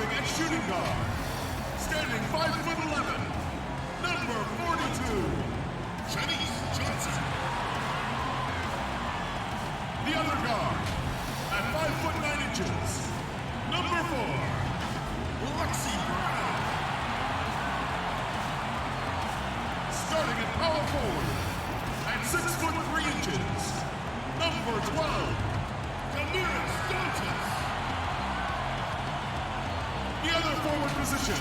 Starting at shooting guard, standing 5'11", number 42, Janice Johnson. The other guard, at 5'9", number 4, Lexi Brown. Starting at power forward, at 6'3", number 12, Camille Stoltes. The other forward position,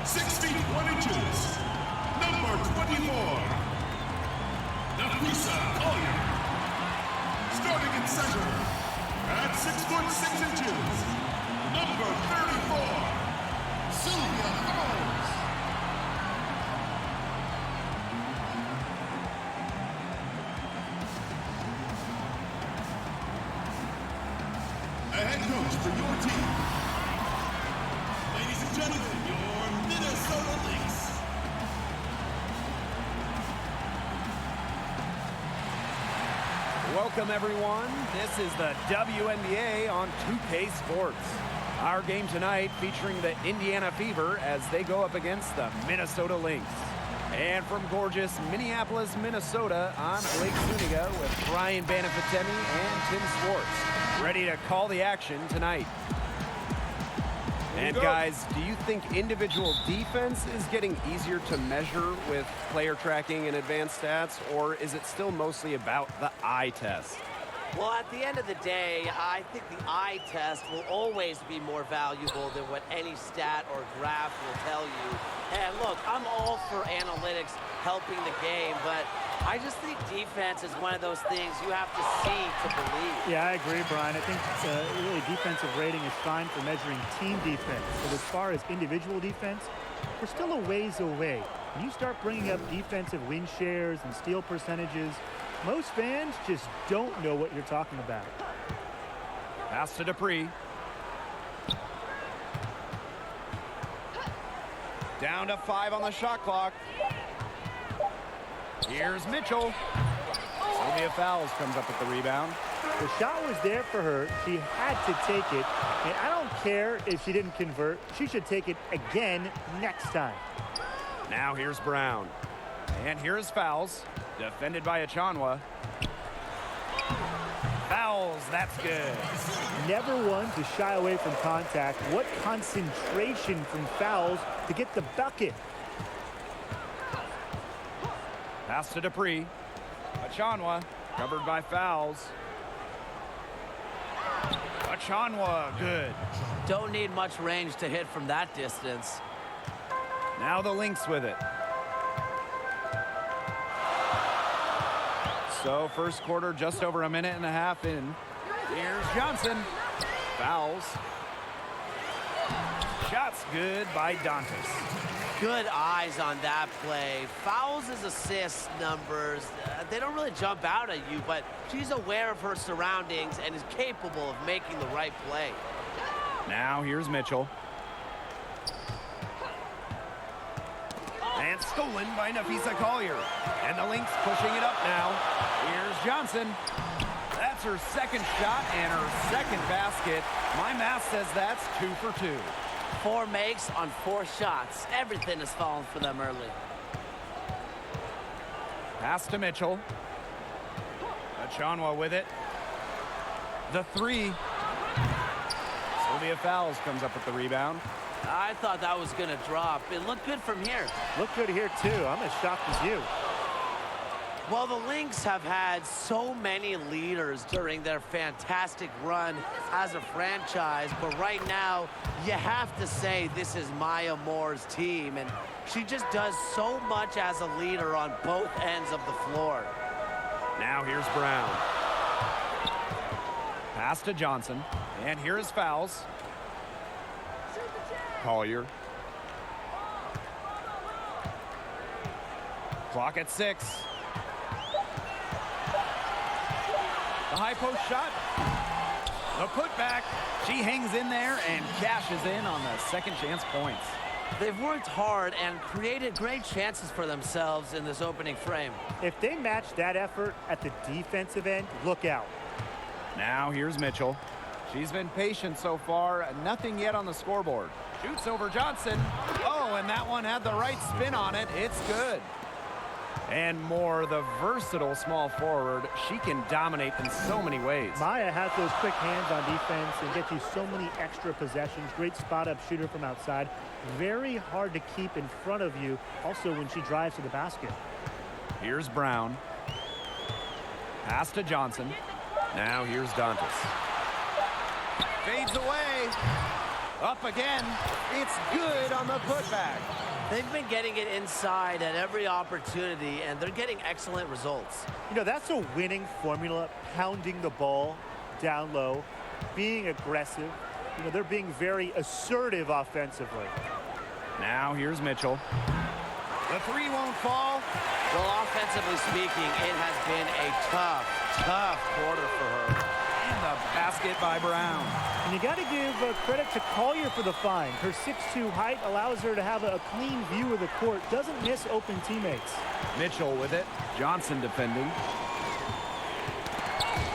6 feet 1 inches, number 24, Nafisa Collier. Starting in center, at 6'6", number 34, Sylvia Fowles. A head coach for your team. Ladies and gentlemen, your Minnesota Lynx. Welcome, everyone. This is the WNBA on 2K Sports. Our game tonight featuring the Indiana Fever as they go up against the Minnesota Lynx. And from gorgeous Minneapolis, Minnesota, I'm Blake Zuniga with Brian Banafitemi and Tim Swartz, ready to call the action tonight. And guys, do you think individual defense is getting easier to measure with player tracking and advanced stats, or is it still mostly about the eye test? Well, at the end of the day, I think the eye test will always be more valuable than what any stat or graph will tell you. And look, I'm all for analytics helping the game, but I just think defense is one of those things you have to see to believe. Yeah, I agree, Brian. I think really defensive rating is fine for measuring team defense. But as far as individual defense, we're still a ways away. When you start bringing up defensive win shares and steal percentages, most fans just don't know what you're talking about. Pass to Dupree. Down to 5 on the shot clock. Here's Mitchell. Sylvia Fowles comes up with the rebound. The shot was there for her. She had to take it. And I don't care if she didn't convert. She should take it again next time. Now here's Brown. And here's Fowles. Defended by Achanwa. Fowles, that's good. Never one to shy away from contact. What concentration from Fowles to get the bucket. Pass to Dupree. Achanwa, covered by Fowles. Achanwa, good. Don't need much range to hit from that distance. Now the Lynx with it. So first quarter, just over a minute and a half in. Here's Johnson. Fouls. Shots good by Dantas. Good eyes on that play. Fouls' assist numbers, they don't really jump out at you, but she's aware of her surroundings and is capable of making the right play. Now here's Mitchell. And stolen by Nafisa Collier. And the Lynx pushing it up now. Here's Johnson. That's her second shot and her second basket. My math says that's 2 for 2. 4 makes on 4 shots. Everything has fallen for them early. Pass to Mitchell. Achanwa with it. The 3. Sylvia Fowles comes up with the rebound. I thought that was going to drop. It looked good from here. Looked good here, too. I'm as shocked as you. Well, the Lynx have had so many leaders during their fantastic run as a franchise, but right now, you have to say this is Maya Moore's team, and she just does so much as a leader on both ends of the floor. Now here's Brown. Pass to Johnson, and here is Fowles. Collier. Clock at 6. The high post shot. The putback. She hangs in there and cashes in on the second chance points. They've worked hard and created great chances for themselves in this opening frame. If they match that effort at the defensive end, look out. Now here's Mitchell. She's been patient so far. Nothing yet on the scoreboard. Shoots over Johnson. Oh, and that one had the right spin on it. It's good. And more, the versatile small forward. She can dominate in so many ways. Maya has those quick hands on defense and gets you so many extra possessions. Great spot-up shooter from outside. Very hard to keep in front of you, also when she drives to the basket. Here's Brown. Pass to Johnson. Now here's Dantas. Fades away. Up again. It's good on the putback. They've been getting it inside at every opportunity, and they're getting excellent results. You know, that's a winning formula, pounding the ball down low, being aggressive. You know, they're being very assertive offensively. Now here's Mitchell. The three won't fall. Well, offensively speaking, it has been a tough quarter for her. And the basket by Brown. And you got to give credit to Collier for the find. Her 6'2" height allows her to have a clean view of the court. Doesn't miss open teammates. Mitchell with it. Johnson defending.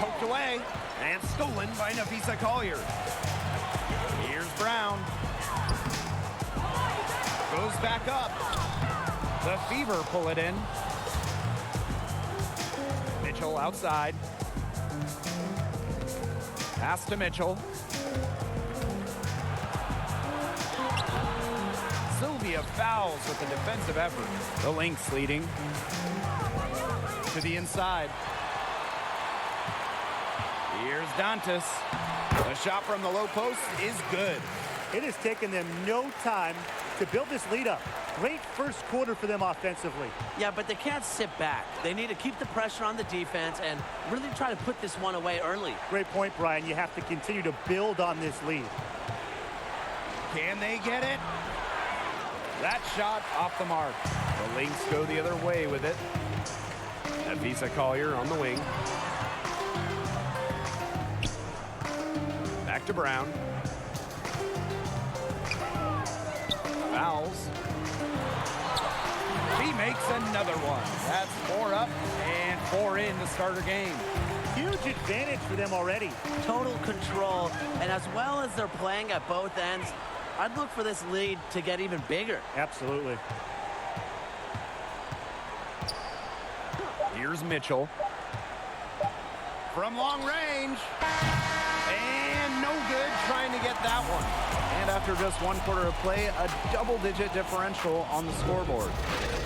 Poked away. And stolen by Napisa Collier. Here's Brown. Goes back up. The Fever pull it in. Mitchell outside. Pass to Mitchell. Sylvia fouls with the defensive effort. The Lynx leading. To the inside. Here's Dantas. The shot from the low post is good. It has taken them no time to build this lead up. Great first quarter for them offensively. Yeah, but they can't sit back. They need to keep the pressure on the defense and really try to put this one away early. Great point, Brian. You have to continue to build on this lead. Can they get it? That shot off the mark. The Lynx go the other way with it. Napisa Collier on the wing. Back to Brown. Fouls. She makes another one. That's 4 up and 4 in to start her game. Huge advantage for them already. Total control, and as well as they're playing at both ends, I'd look for this lead to get even bigger. Absolutely. Here's Mitchell. From long range. And no good trying to get that one. And after just 1 quarter of play, a double-digit differential on the scoreboard.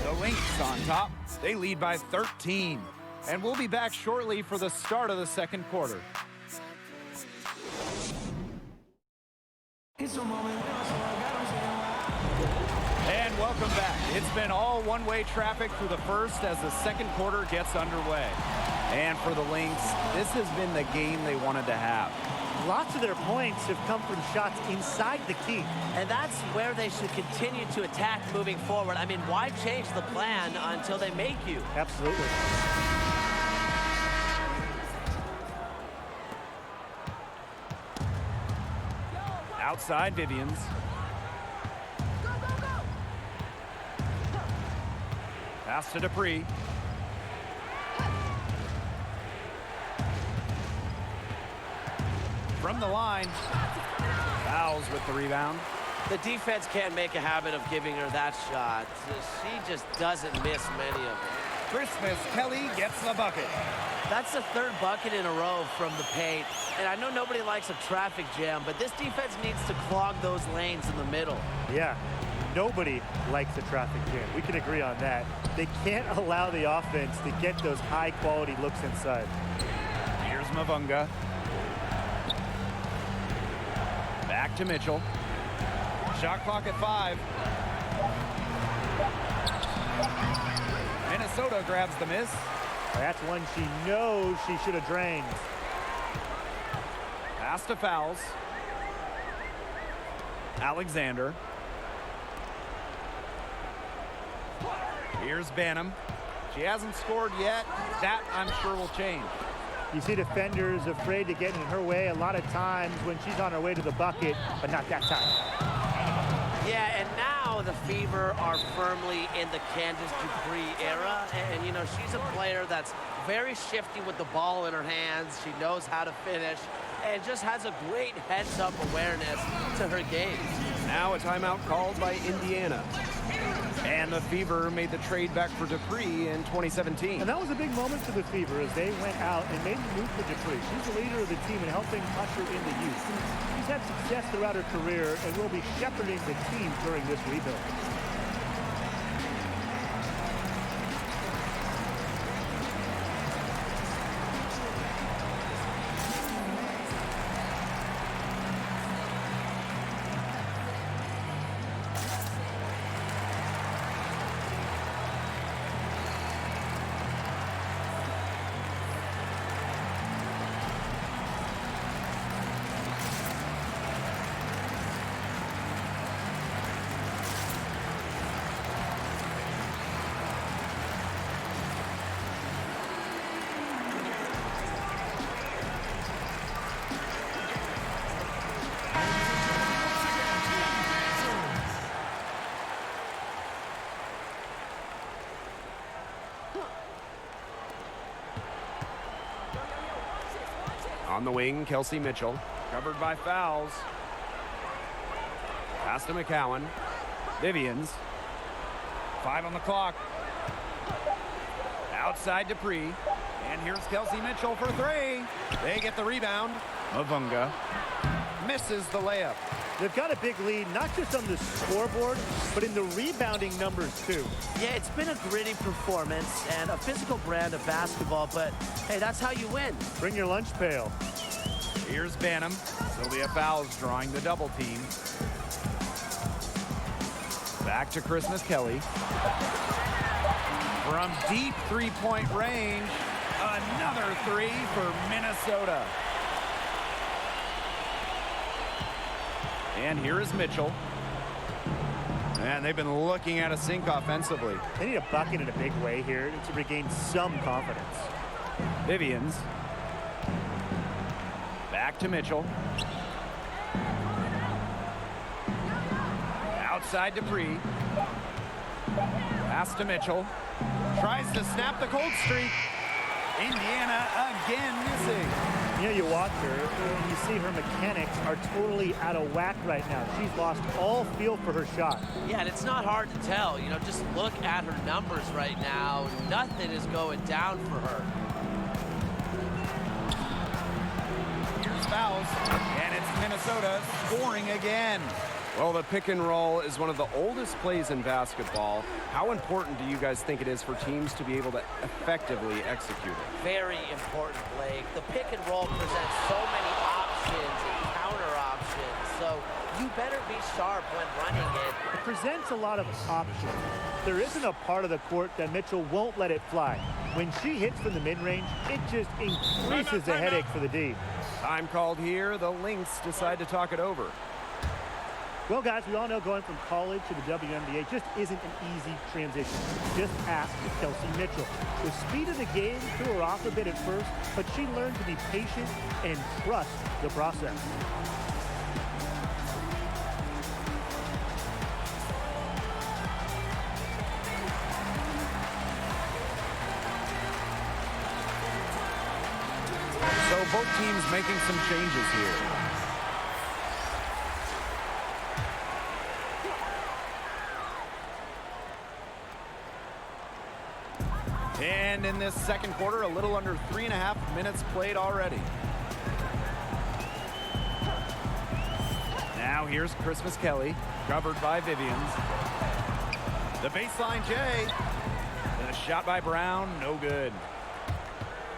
The Lynx on top. They lead by 13. And we'll be back shortly for the start of the second quarter. And welcome back. It's been all one-way traffic through the first as the second quarter gets underway. And for the Lynx, this has been the game they wanted to have. Lots of their points have come from shots inside the key. And that's where they should continue to attack moving forward. I mean, why change the plan until they make you? Absolutely. Outside Vivians. Pass to Dupree. From the line. Fouls with the rebound. The defense can't make a habit of giving her that shot. She just doesn't miss many of them. Christmas Kelly gets the bucket. That's the 3rd bucket in a row from the paint. And I know nobody likes a traffic jam, but this defense needs to clog those lanes in the middle. Yeah, nobody likes a traffic jam. We can agree on that. They can't allow the offense to get those high-quality looks inside. Here's Mavunga. Back to Mitchell. Shot clock at 5. Minnesota grabs the miss. That's one she knows she should have drained. Pass to Fouls. Alexander. Here's Banham. She hasn't scored yet. That, I'm sure, will change. You see defenders afraid to get in her way a lot of times when she's on her way to the bucket, but not that time. Yeah, and now the Fever are firmly in the Candace Dupree era. And, you know, she's a player that's very shifty with the ball in her hands. She knows how to finish. and just has a great heads-up awareness to her game. Now a timeout called by Indiana. And the Fever made the trade back for Dupree in 2017. And that was a big moment for the Fever as they went out and made the move for Dupree. She's the leader of the team and helping usher in the youth. She's had success throughout her career and will be shepherding the team during this rebuild. On the wing, Kelsey Mitchell, covered by fouls. Pass to McCowan. Vivians. 5 on the clock. Outside Dupree. And here's Kelsey Mitchell for 3. They get the rebound. Mavunga misses the layup. They've got a big lead, not just on the scoreboard, but in the rebounding numbers, too. Yeah, it's been a gritty performance and a physical brand of basketball, but hey, that's how you win. Bring your lunch pail. Here's Banham. Sylvia Fowles drawing the double team. Back to Christmas Kelly. From deep three-point range, another 3 for Minnesota. And here is Mitchell. And they've been looking at a sink offensively. They need a bucket in a big way here to regain some confidence. Vivians. Back to Mitchell. Outside Dupree. Pass to Mitchell. Tries to snap the cold streak. Indiana again missing. You know, you watch her and you see her mechanics are totally out of whack right now. She's lost all feel for her shot. Yeah, and it's not hard to tell. You know, just look at her numbers right now. Nothing is going down for her. Here's fouls, and it's Minnesota scoring again. Well, the pick and roll is one of the oldest plays in basketball. How important do you guys think it is for teams to be able to effectively execute it? Very important, Blake. The pick and roll presents so many options and counter options, so you better be sharp when running it. It presents a lot of options. There isn't a part of the court that Mitchell won't let it fly. When she hits from the mid-range, it just increases the headache for the D. Time called here. The Lynx decide to talk it over. Well, guys, we all know going from college to the WNBA just isn't an easy transition. Just ask Kelsey Mitchell. The speed of the game threw her off a bit at first, but she learned to be patient and trust the process. So both teams making some changes here. And in this second quarter, a little under 3.5 minutes played already. Now here's Christmas Kelly, covered by Vivians. The baseline J. The shot by Brown, no good.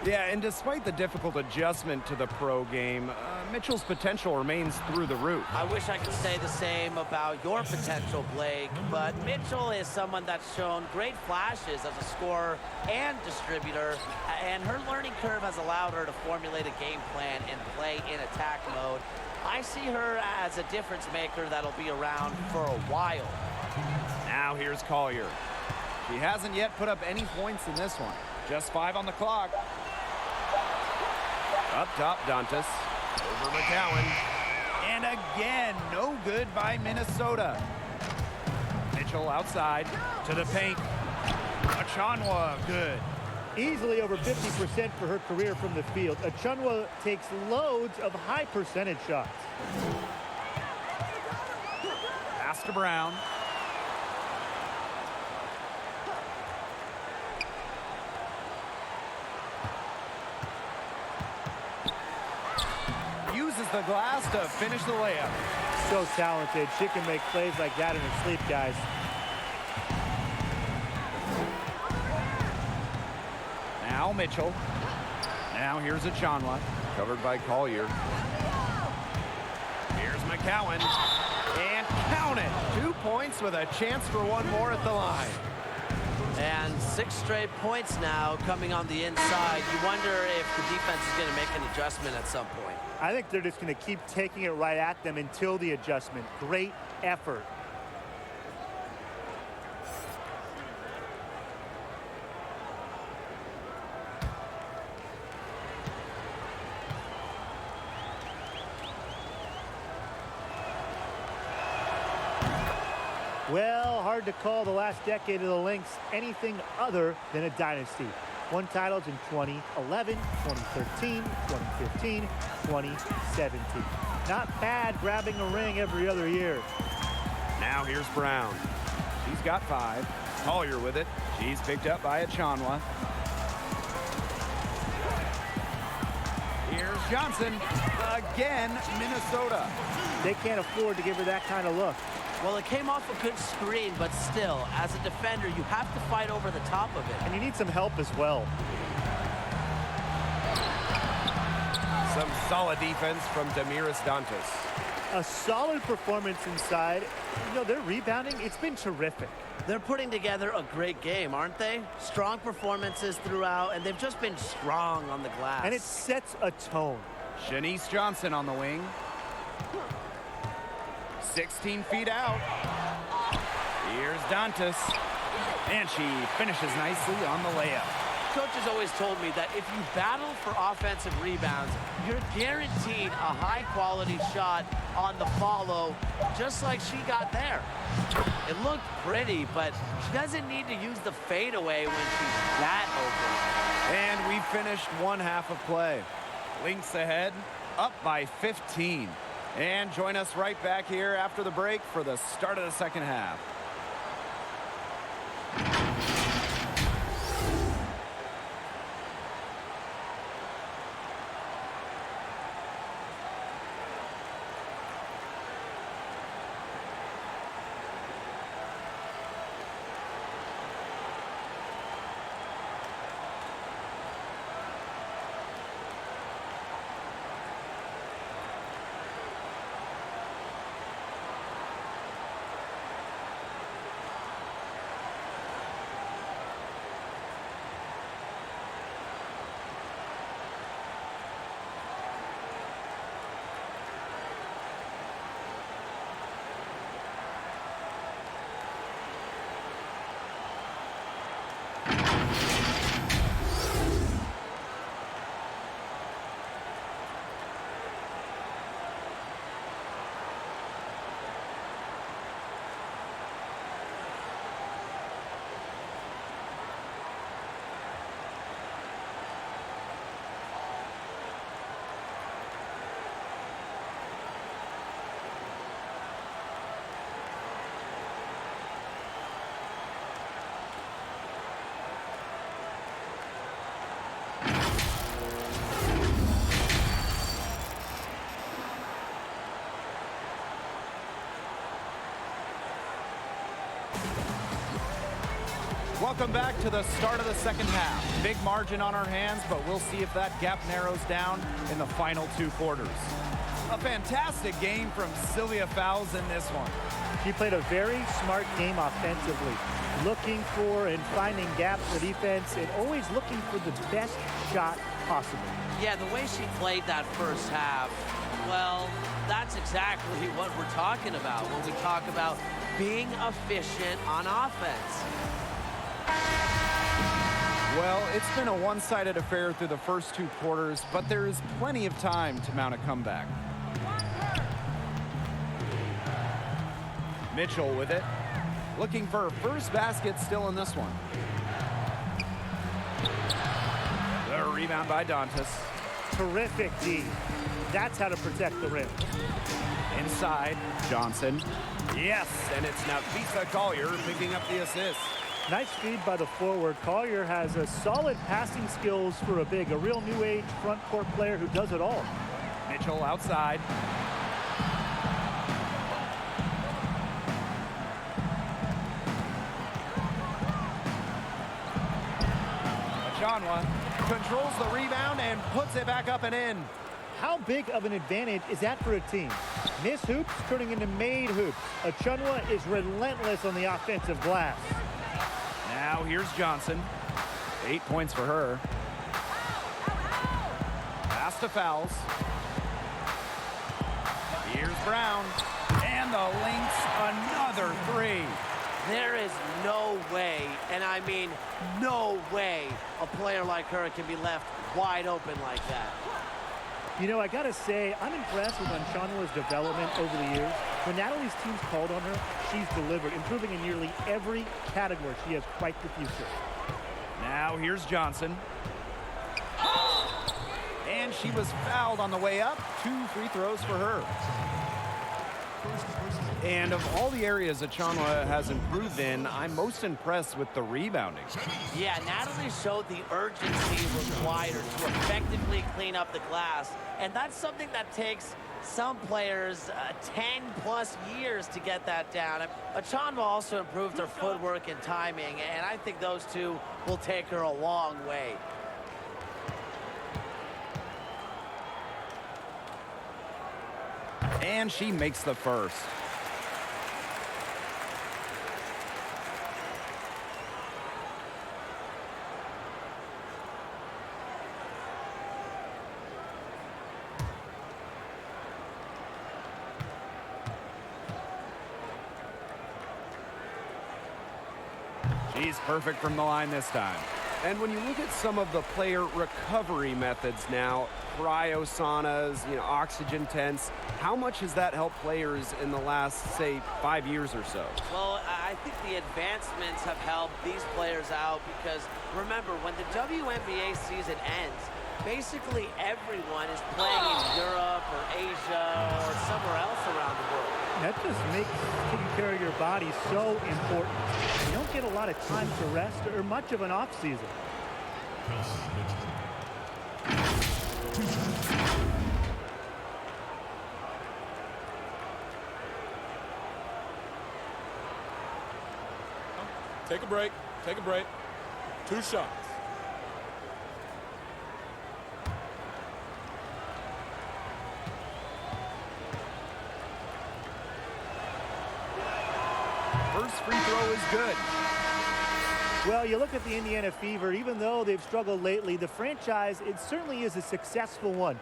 Yeah, and despite the difficult adjustment to the pro game, Mitchell's potential remains through the roof. I wish I could say the same about your potential, Blake, but Mitchell is someone that's shown great flashes as a scorer and distributor, and her learning curve has allowed her to formulate a game plan and play in attack mode. I see her as a difference maker that'll be around for a while. Now here's Collier. She hasn't yet put up any points in this one. Just 5 on the clock. Up top, Dantas. Over McCowan. And again, no good by Minnesota. Mitchell outside to the paint. Achanwa, good. Easily over 50% for her career from the field. Achunwa takes loads of high percentage shots. Pass to Brown. Uses the glass to finish the layup. So talented. She can make plays like that in her sleep, guys. Now Mitchell. Now here's Achunwa, covered by Collier. Here's McCowan. And count it. 2 points with a chance for one more at the line. And 6 straight points now coming on the inside. You wonder if the defense is going to make an adjustment at some point. I think they're just going to keep taking it right at them until the adjustment. Great effort. Well, hard to call the last decade of the Lynx anything other than a dynasty. Won titles in 2011, 2013, 2015, 2017. Not bad grabbing a ring every other year. Now here's Brown. She's got 5. Collier with it. She's picked up by Achunwa. Here's Johnson. Again, Minnesota. They can't afford to give her that kind of look. Well, it came off a good screen, but still, as a defender, you have to fight over the top of it. And you need some help as well. Some solid defense from Damiris Dantas. A solid performance inside. You know, their rebounding, it's been terrific. They're putting together a great game, aren't they? Strong performances throughout, and they've just been strong on the glass. And it sets a tone. Shanice Johnson on the wing. 16 feet out. Here's Dantas. And she finishes nicely on the layup. Coach has always told me that if you battle for offensive rebounds, you're guaranteed a high-quality shot on the follow, just like she got there. It looked pretty, but she doesn't need to use the fadeaway when she's that open. And we finished one half of play. Lynx ahead, up by 15. And join us right back here after the break for the start of the second half. Welcome back to the start of the second half. Big margin on our hands, but we'll see if that gap narrows down in the final 2 quarters. A fantastic game from Sylvia Fowles in this one. She played a very smart game offensively, looking for and finding gaps for defense and always looking for the best shot possible. Yeah, the way she played that first half, well, that's exactly what we're talking about when we talk about being efficient on offense. Well, it's been a one-sided affair through the first 2 quarters, but there is plenty of time to mount a comeback. Mitchell with it, looking for her first basket still in this one. rebound by Dantas. Terrific D. That's how to protect the rim. Inside, Johnson. Yes, and it's Nafisa Collier picking up the assist. Nice feed by the forward. Collier has a solid passing skills for a big, a real new age front court player who does it all. Mitchell outside. Achanwa controls the rebound and puts it back up and in. How big of an advantage is that for a team? Miss hoops turning into made hoops. Achanwa is relentless on the offensive glass. Now here's Johnson. 8 points for her. Pass to Fouls. Here's Brown. And the Lynx, another three. There is no way, and I mean no way, a player like her can be left wide open like that. You know, I gotta say, I'm impressed with Achanwa's development over the years. When Natalie's teams called on her, she's delivered, improving in nearly every category. She has quite the future. Now here's Johnson. And she was fouled on the way up. 2 free throws for her. And of all the areas Achanwa has improved in, I'm most impressed with the rebounding. Yeah, Natalie showed the urgency required to effectively clean up the glass. And that's something that takes some players 10-plus years to get that down. Achanwa also improved her footwork and timing, and I think those two will take her a long way. And she makes the first. She's perfect from the line this time. And when you look at some of the player recovery methods now, cryo saunas, oxygen tents, how much has that helped players in the last, say, 5 years or so? Well, I think the advancements have helped these players out because, remember, when the WNBA season ends, basically everyone is playing in Europe or Asia or somewhere else around the world. That just makes taking care of your body so important. You don't get a lot of time to rest or much of an off season. Take a break. Take a break. 2 shots. First free throw is good. Well, you look at the Indiana Fever, even though they've struggled lately, the franchise, it certainly is a successful one.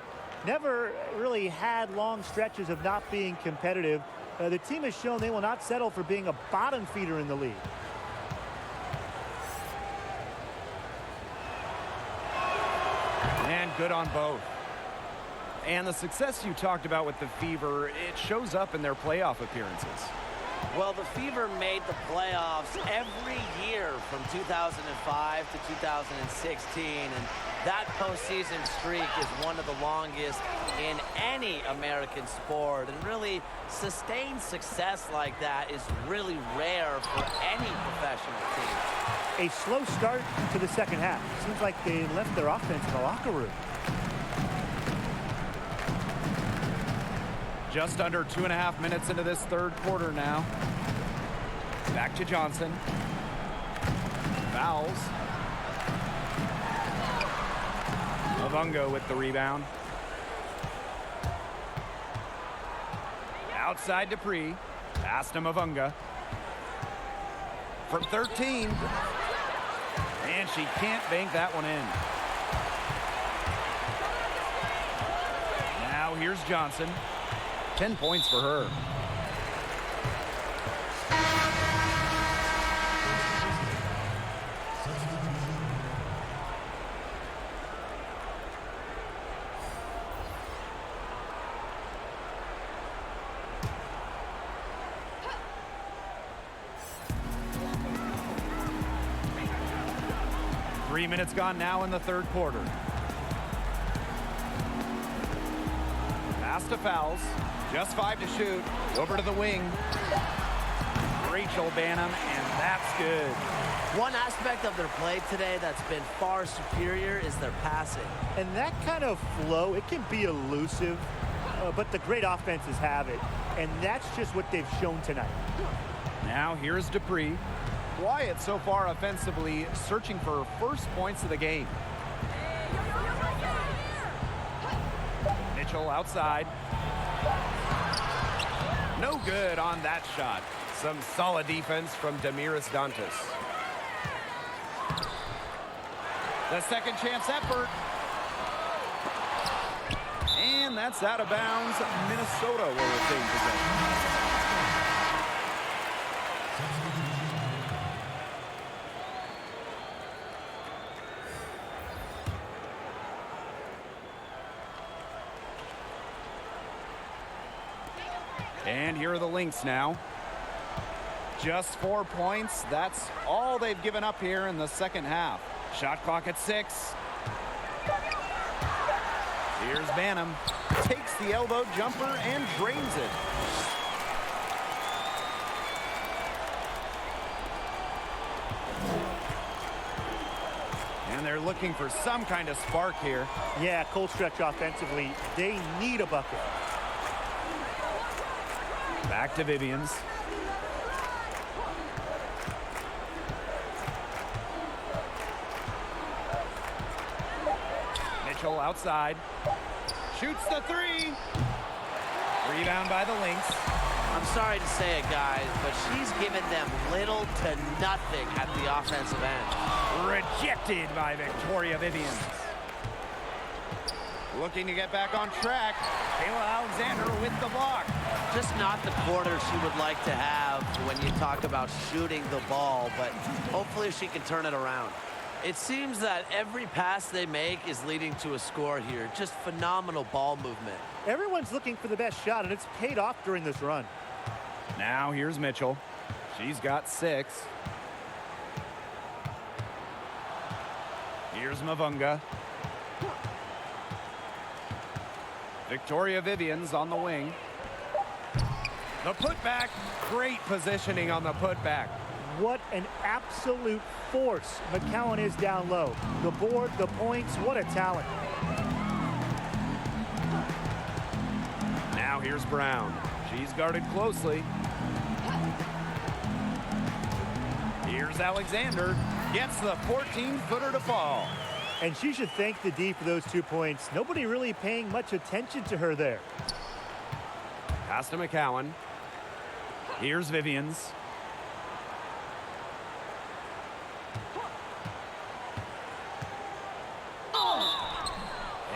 Never really had long stretches of not being competitive. The team has shown they will not settle for being a bottom feeder in the league. And good on both. And the success you talked about with the Fever, it shows up in their playoff appearances. Well, the Fever made the playoffs every year from 2005 to 2016, and that postseason streak is one of the longest in any American sport, and really sustained success like that is really rare for any professional team. A slow start to the second half. Seems like they left their offense in the locker room. Just under 2.5 minutes into this third quarter now. Back to Johnson. Fouls. Mavungo with the rebound. Outside Dupree. Pass to Mavunga. From 13. And she can't bank that one in. Now here's Johnson. 10 points for her. Three minutes gone now in the third quarter. Pass to fouls. Just 5 to shoot. Over to the wing. Rachel Banham, and that's good. One aspect of their play today that's been far superior is their passing. And that kind of flow, it can be elusive, but the great offenses have it. And that's just what they've shown tonight. Now here's Dupree. Quiet so far offensively, searching for first points of the game. Mitchell outside. No good on that shot. Some solid defense from Damiris Dantas. The second chance effort. And that's out of bounds. Minnesota will retain possession. And here are the Lynx now. Just 4 points. That's all they've given up here in the second half. Shot clock at 6. Here's Banham. Takes the elbow jumper and drains it. And they're looking for some kind of spark here. Yeah, cold stretch offensively. They need a bucket. Back to Vivians. Mitchell outside. Shoots the 3. Rebound by the Lynx. I'm sorry to say it, guys, but she's given them little to nothing at the offensive end. Rejected by Victoria Vivians. Looking to get back on track. Kayla Alexander with the block. Just not the quarter she would like to have when you talk about shooting the ball, but hopefully she can turn it around. It seems that every pass they make is leading to a score here. Just phenomenal ball movement. Everyone's looking for the best shot, and it's paid off during this run. Now here's Mitchell. She's got 6. Here's Mavunga. Victoria Vivians on the wing. The putback. Great positioning on the putback. What an absolute force McCowan is down low. The board, the points, what a talent. Now here's Brown. She's guarded closely. Here's Alexander. Gets the 14-footer to fall. And she should thank the D for those 2 points. Nobody really paying much attention to her there. Pass to McCowan. Here's Vivians.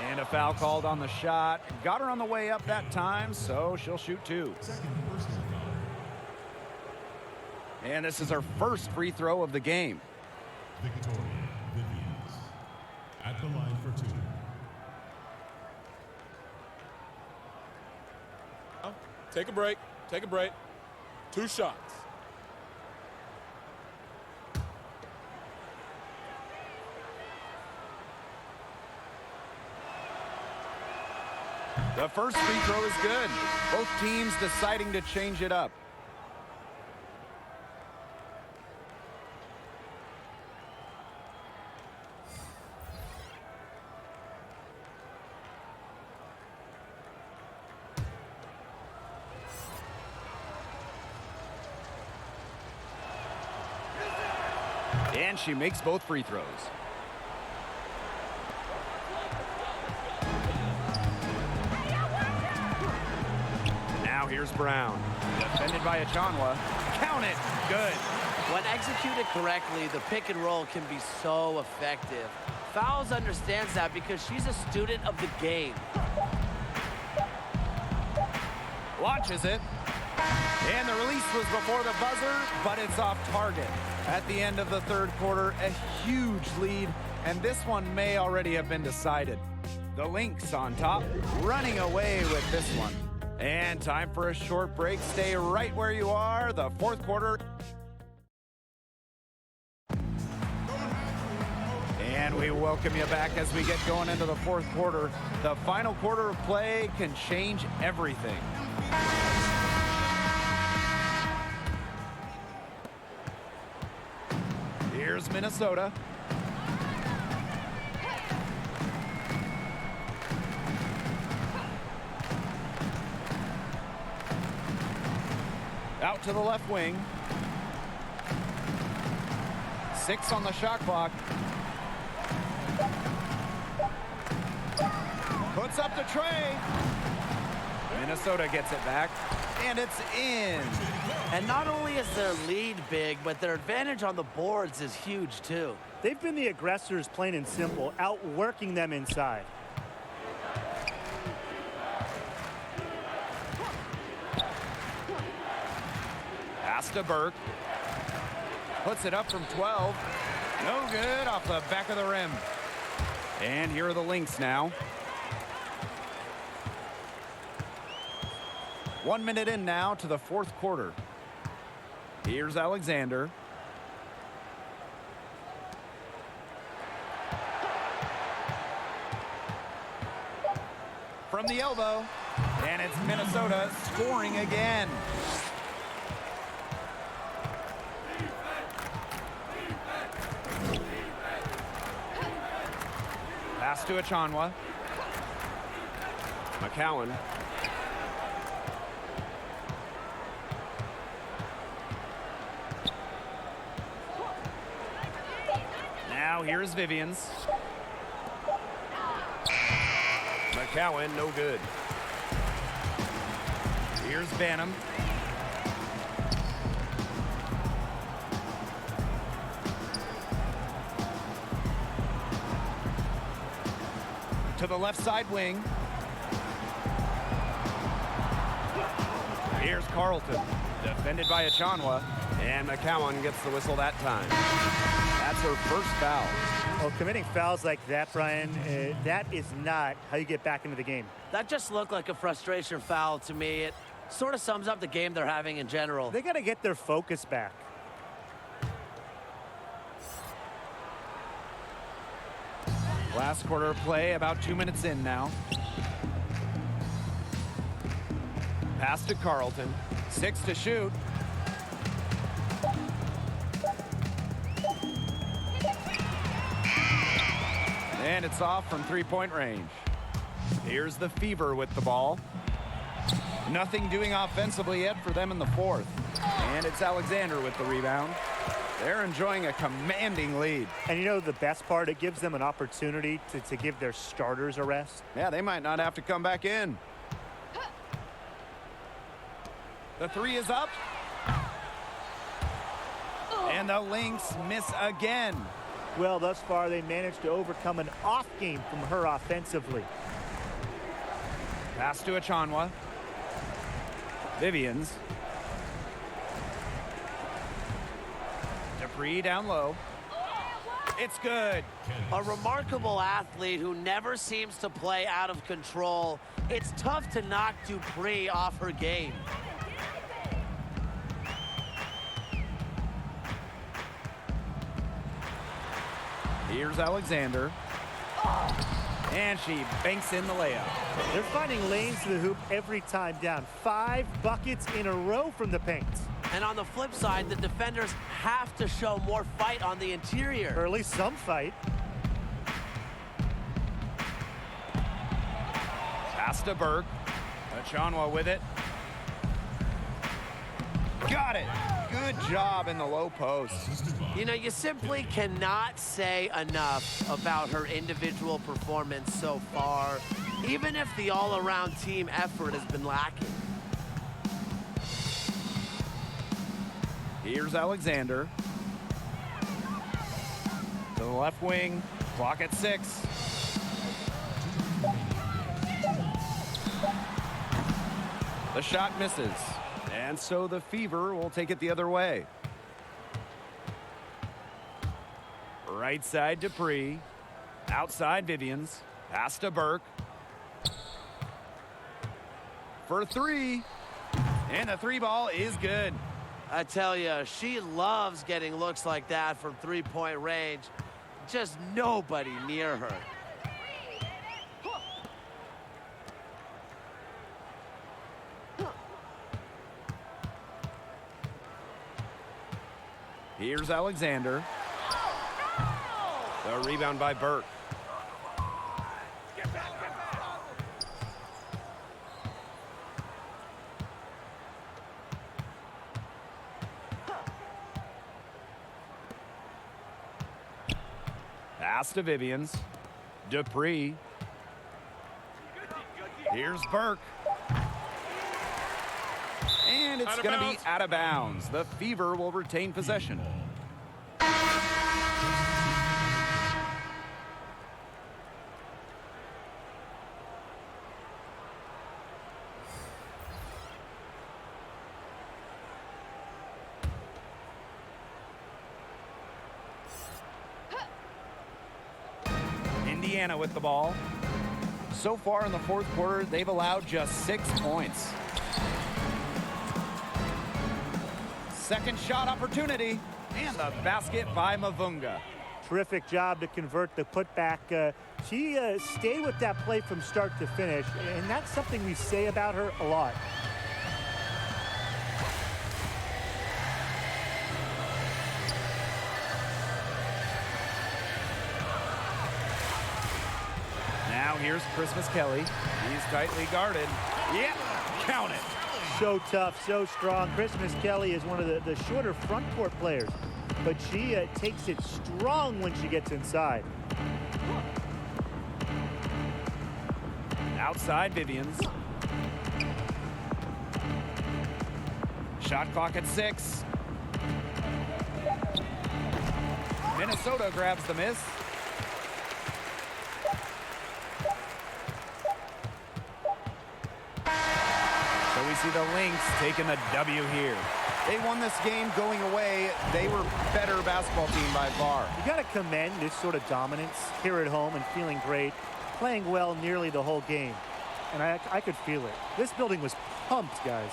And a foul called on the shot. Got her on the way up that time, so she'll shoot 2. And this is her first free throw of the game. Victoria Vivians at the line for 2. Take a break. Take a break. 2 shots. The first free throw is good. Both teams deciding to change it up. And she makes both free throws. Now here's Brown. Defended by Achanwa. Count it. Good. When executed correctly, the pick and roll can be so effective. Fouls understands that because she's a student of the game. Launches it. And the release was before the buzzer, but it's off target. At the end of the third quarter, a huge lead, and this one may already have been decided. The Lynx on top, running away with this one. And time for a short break. Stay right where you are. The fourth quarter. And And we welcome you back as we get going into the fourth quarter. The final quarter of play can change everything. Here's Minnesota. Out to the left wing. 6 on the shot clock. Puts up the tray. Minnesota gets it back, and it's in. And not only is their lead big, but their advantage on the boards is huge, too. They've been the aggressors, plain and simple, outworking them inside. Pass to Burke. Puts it up from 12. No good, off the back of the rim. And here are the Lynx now. 1 minute in now to the fourth quarter. Here's Alexander. From the elbow. And it's Minnesota scoring again. Pass to Achanwa. McCowan. Now here's Vivians. McCowan, no good. Here's Banham. To the left side wing. Here's Carlton. Defended by Achanwa. And McCowan gets the whistle that time. That's her first foul. Well, committing fouls like that, Brian, that is not how you get back into the game. That just looked like a frustration foul to me. It sort of sums up the game they're having in general. They got to get their focus back. Last quarter of play, about 2 minutes in now. Pass to Carlton. 6 to shoot. And it's off from three-point range. Here's the Fever with the ball. Nothing doing offensively yet for them in the fourth. And it's Alexander with the rebound. They're enjoying a commanding lead. And you know the best part? It gives them an opportunity to give their starters a rest. Yeah, they might not have to come back in. The three is up. And the Lynx miss again. Well, thus far, they managed to overcome an off game from her offensively. Pass to Achanwa. Vivians. Dupree down low. It's good. A remarkable athlete who never seems to play out of control. It's tough to knock Dupree off her game. Here's Alexander. And she banks in the layup. They're finding lanes to the hoop every time down. 5 buckets in a row from the paint. And on the flip side, the defenders have to show more fight on the interior. Or at least some fight. Pass to Burke. Achanwa with it. Got it. Good job in the low post. You know, you simply cannot say enough about her individual performance so far, even if the all-around team effort has been lacking. Here's Alexander. To the left wing. Clock at 6. The shot misses. And so the Fever will take it the other way. Right side Dupree. Outside Vivians. Pass to Burke. For 3. And the 3 ball is good. I tell you, she loves getting looks like that from three-point range. Just nobody near her. Here's Alexander. The rebound by Burke. Pass to Vivians. Dupree. Here's Burke. And it's going to be out of bounds. The Fever will retain possession. Indiana with the ball. So far in the fourth quarter, they've allowed just 6 points. Second shot opportunity, and the basket by Mavunga. Terrific job to convert the putback. She stayed with that play from start to finish, and that's something we say about her a lot. Now here's Christmas Kelly. He's tightly guarded. Yep, count it. So tough, so strong. Christmas Kelly is one of the shorter front court players, but she takes it strong when she gets inside. Outside Vivians. Shot clock at 6. Minnesota grabs the miss. So we see the Lynx taking the W here. They won this game going away. They were better basketball team by far. You got to commend this sort of dominance here at home and feeling great, playing well nearly the whole game. And I could feel it. This building was pumped, guys.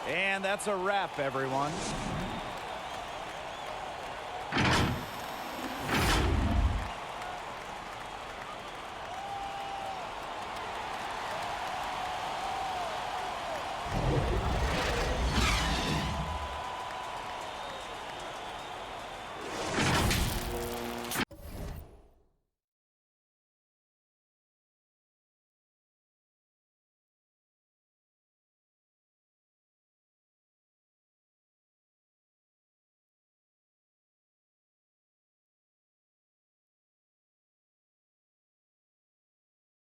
And that's a wrap, everyone.